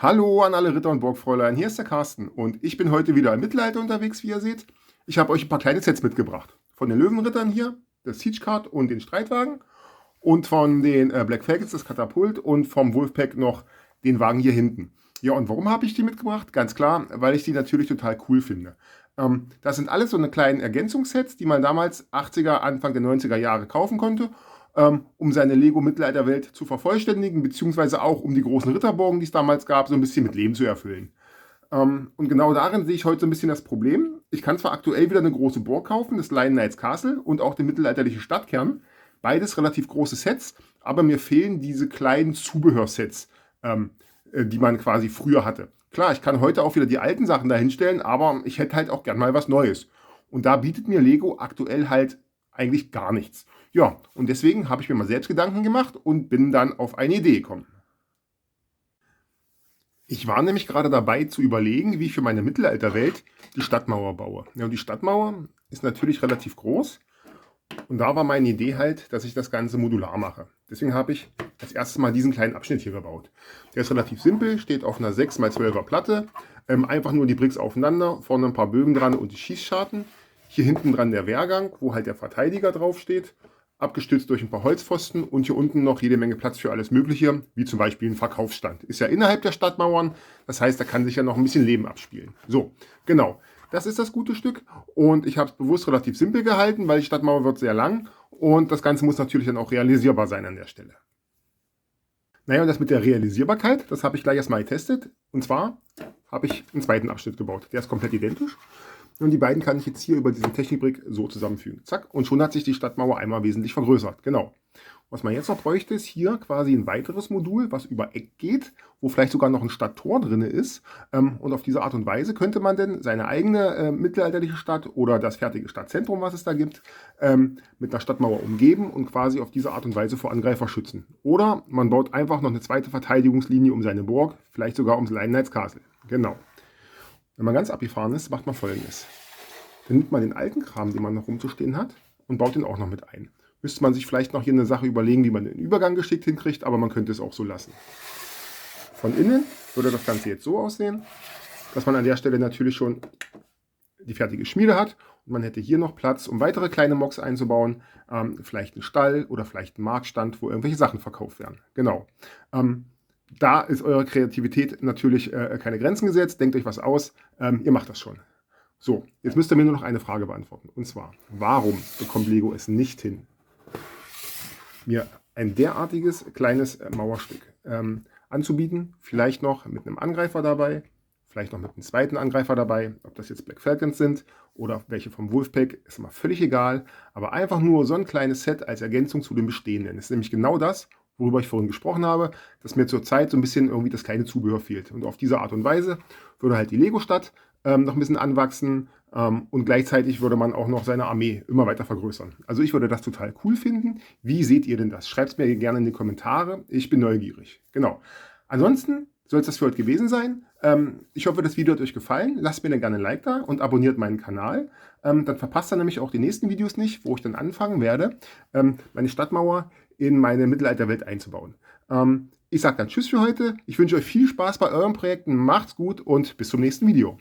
Hallo an alle Ritter und Burgfräulein, hier ist der Carsten und ich bin heute wieder im Mittelalter unterwegs, wie ihr seht. Ich habe euch ein paar kleine Sets mitgebracht. Von den Löwenrittern hier, das Siege Card und den Streitwagen und von den Black Falcons das Katapult und vom Wolfpack noch den Wagen hier hinten. Ja, und warum habe ich die mitgebracht? Ganz klar, weil ich die natürlich total cool finde. Das sind alles so eine kleinen Ergänzungssets, die man damals 80er, Anfang der 90er Jahre kaufen konnte, um seine Lego-Mittelalterwelt zu vervollständigen, beziehungsweise auch um die großen Ritterburgen, die es damals gab, so ein bisschen mit Leben zu erfüllen. Und genau darin sehe ich heute so ein bisschen das Problem. Ich kann zwar aktuell wieder eine große Burg kaufen, das Lion Knights Castle und auch den mittelalterlichen Stadtkern, beides relativ große Sets, aber mir fehlen diese kleinen Zubehörsets, die man quasi früher hatte. Klar, ich kann heute auch wieder die alten Sachen dahinstellen, aber ich hätte halt auch gern mal was Neues. Und da bietet mir Lego aktuell halt eigentlich gar nichts. Ja, und deswegen habe ich mir mal selbst Gedanken gemacht und bin dann auf eine Idee gekommen. Ich war nämlich gerade dabei zu überlegen, wie ich für meine Mittelalterwelt die Stadtmauer baue. Ja, und die Stadtmauer ist natürlich relativ groß. Und da war meine Idee halt, dass ich das Ganze modular mache. Deswegen habe ich als erstes mal diesen kleinen Abschnitt hier gebaut. Der ist relativ simpel, steht auf einer 6x12er Platte. Einfach nur die Bricks aufeinander, vorne ein paar Bögen dran und die Schießscharten. Hier hinten dran der Wehrgang, wo halt der Verteidiger drauf steht. Abgestützt durch ein paar Holzpfosten und hier unten noch jede Menge Platz für alles Mögliche, wie zum Beispiel ein Verkaufsstand. Ist ja innerhalb der Stadtmauern, das heißt, da kann sich ja noch ein bisschen Leben abspielen. So, genau. Das ist das gute Stück und ich habe es bewusst relativ simpel gehalten, weil die Stadtmauer wird sehr lang und das Ganze muss natürlich dann auch realisierbar sein an der Stelle. Naja, und das mit der Realisierbarkeit, das habe ich gleich erstmal getestet. Und zwar habe ich einen zweiten Abschnitt gebaut. Der ist komplett identisch. Und die beiden kann ich jetzt hier über diesen Technikbrick so zusammenfügen. Zack, und schon hat sich die Stadtmauer einmal wesentlich vergrößert. Genau. Was man jetzt noch bräuchte, ist hier quasi ein weiteres Modul, was über Eck geht, wo vielleicht sogar noch ein Stadttor drin ist. Und auf diese Art und Weise könnte man denn seine eigene mittelalterliche Stadt oder das fertige Stadtzentrum, was es da gibt, mit einer Stadtmauer umgeben und quasi auf diese Art und Weise vor Angreifer schützen. Oder man baut einfach noch eine zweite Verteidigungslinie um seine Burg, vielleicht sogar ums Lion Knights Castle. Genau. Wenn man ganz abgefahren ist, macht man Folgendes. Dann nimmt man den alten Kram, den man noch rumzustehen hat, und baut den auch noch mit ein. Müsste man sich vielleicht noch hier eine Sache überlegen, wie man den Übergang geschickt hinkriegt, aber man könnte es auch so lassen. Von innen würde das Ganze jetzt so aussehen, dass man an der Stelle natürlich schon die fertige Schmiede hat und man hätte hier noch Platz, um weitere kleine Mocks einzubauen, vielleicht einen Stall oder vielleicht einen Marktstand, wo irgendwelche Sachen verkauft werden. Genau. Da ist eure Kreativität natürlich keine Grenzen gesetzt. Denkt euch was aus. Ihr macht das schon. So, jetzt müsst ihr mir nur noch eine Frage beantworten. Und zwar, warum bekommt Lego es nicht hin, mir ein derartiges kleines Mauerstück anzubieten? Vielleicht noch mit einem Angreifer dabei, vielleicht noch mit einem zweiten Angreifer dabei. Ob das jetzt Black Falcons sind oder welche vom Wolfpack, ist immer völlig egal. Aber einfach nur so ein kleines Set als Ergänzung zu dem bestehenden. Das ist nämlich genau das, worüber ich vorhin gesprochen habe, dass mir zurzeit so ein bisschen irgendwie das kleine Zubehör fehlt. Und auf diese Art und Weise würde halt die Lego-Stadt noch ein bisschen anwachsen und gleichzeitig würde man auch noch seine Armee immer weiter vergrößern. Also ich würde das total cool finden. Wie seht ihr denn das? Schreibt es mir gerne in die Kommentare. Ich bin neugierig. Genau. Ansonsten soll es das für heute gewesen sein. Ich hoffe, das Video hat euch gefallen. Lasst mir dann gerne ein Like da und abonniert meinen Kanal. Dann verpasst ihr nämlich auch die nächsten Videos nicht, wo ich dann anfangen werde, meine Stadtmauer in meine Mittelalterwelt einzubauen. Ich sage dann Tschüss für heute. Ich wünsche euch viel Spaß bei euren Projekten. Macht's gut und bis zum nächsten Video.